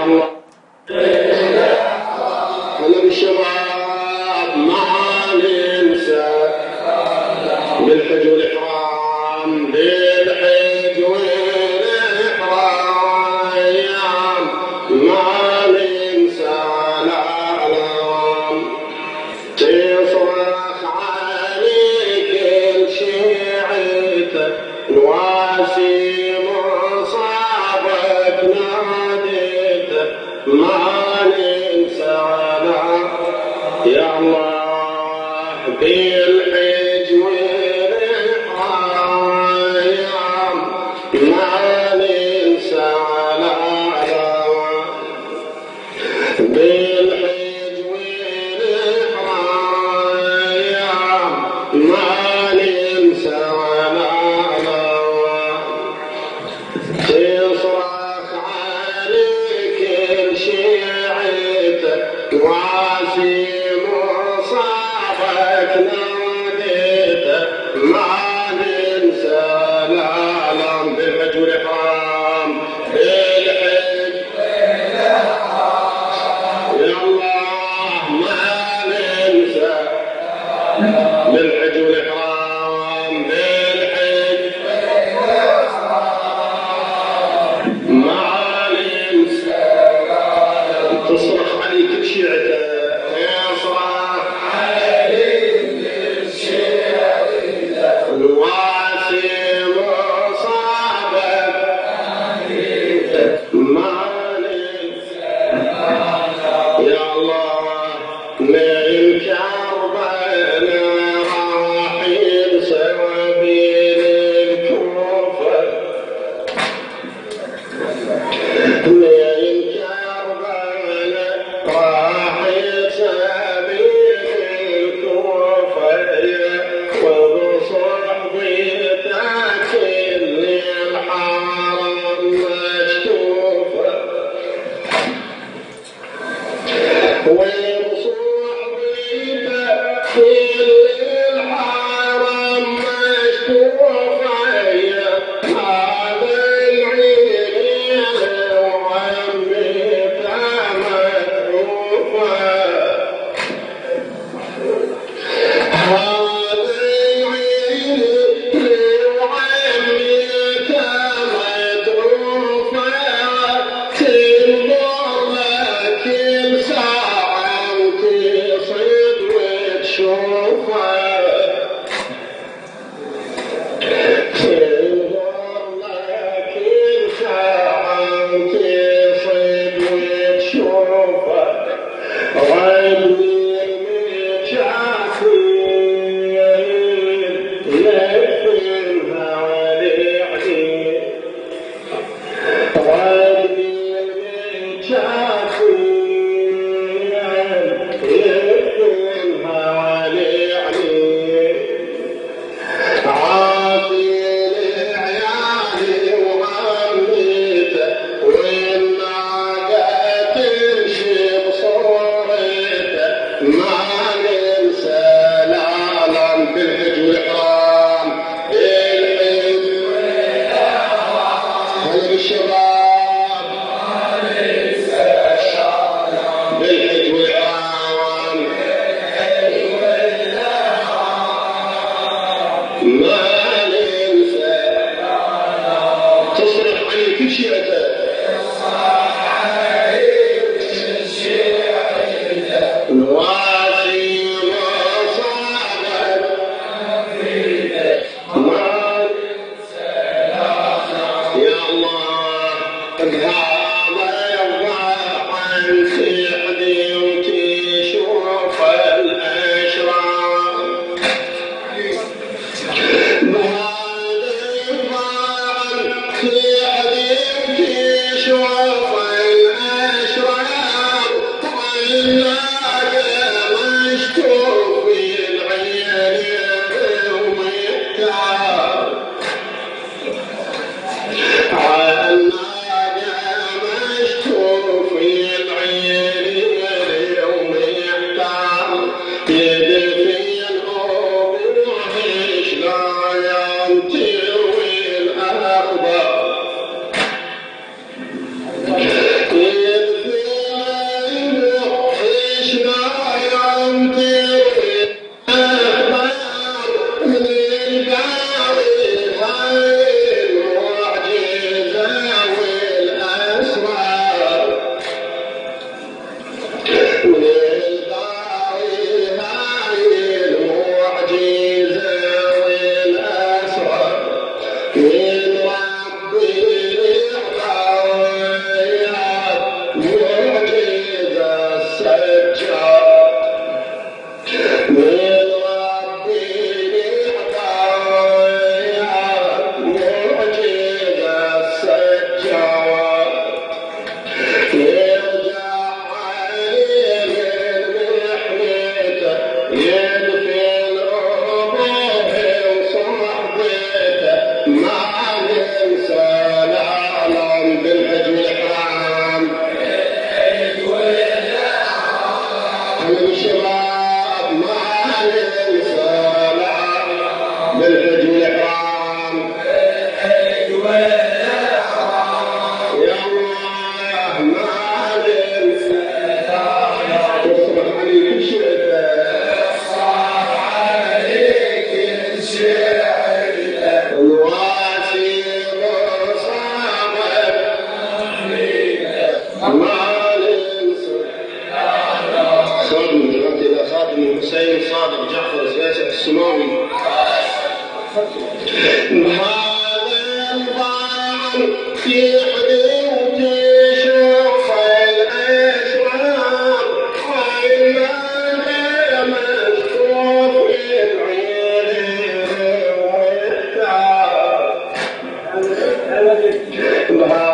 الله هلا بالشباب ما ننسى بالحج والإحرام بالحج والإحرام ما ننسى الأعلام تصرخ عليك الشيعة نواسي مصابك ناديته ما ننسى يا الله بالحج والإحرام ما ننسى بالحج والإحرام ما ننسى تصرخ عليك الشيعة واسي مصابك ناديته ما ننسى الأعلام بالحج والإحرام بالحج يا الله ما ننسى بالحج والإحرام بالحج ما ننسى تصرخ عليك الشيعة يصرخ عليك الشيعة الواسي مصابك ما ننسى يا الله من كربلاء راح ينسوى بين الكوفة من كربلاء راح ينسوى بين الكوفة وبصحبتك اللي الحرم مشكوفة وبصحبتك اللي الحرم مشكوفة هذا العيد وعمتها مدعوفة هذا العيد وعمتها مدعوفة تنظر لك كل ساعة وتصيد وتشوفها تنظر لك كل ساعة وتصيد وتشوفها غني المجاهيل يكفيها وليعين غني المجاهيل يكفيها وليعين عاطي لعيالي وغنيته والناقة تمشي بصورته ما ننسى العالم بالحج والإحرام بالحج هلا بالشباب بالحج والإحرام ما ننسى تصرخ عليك كل شيعته الواسي مصابك ما ننسى يا الله هذا يرضى عن سحدي وتشوف الأشرار Bye.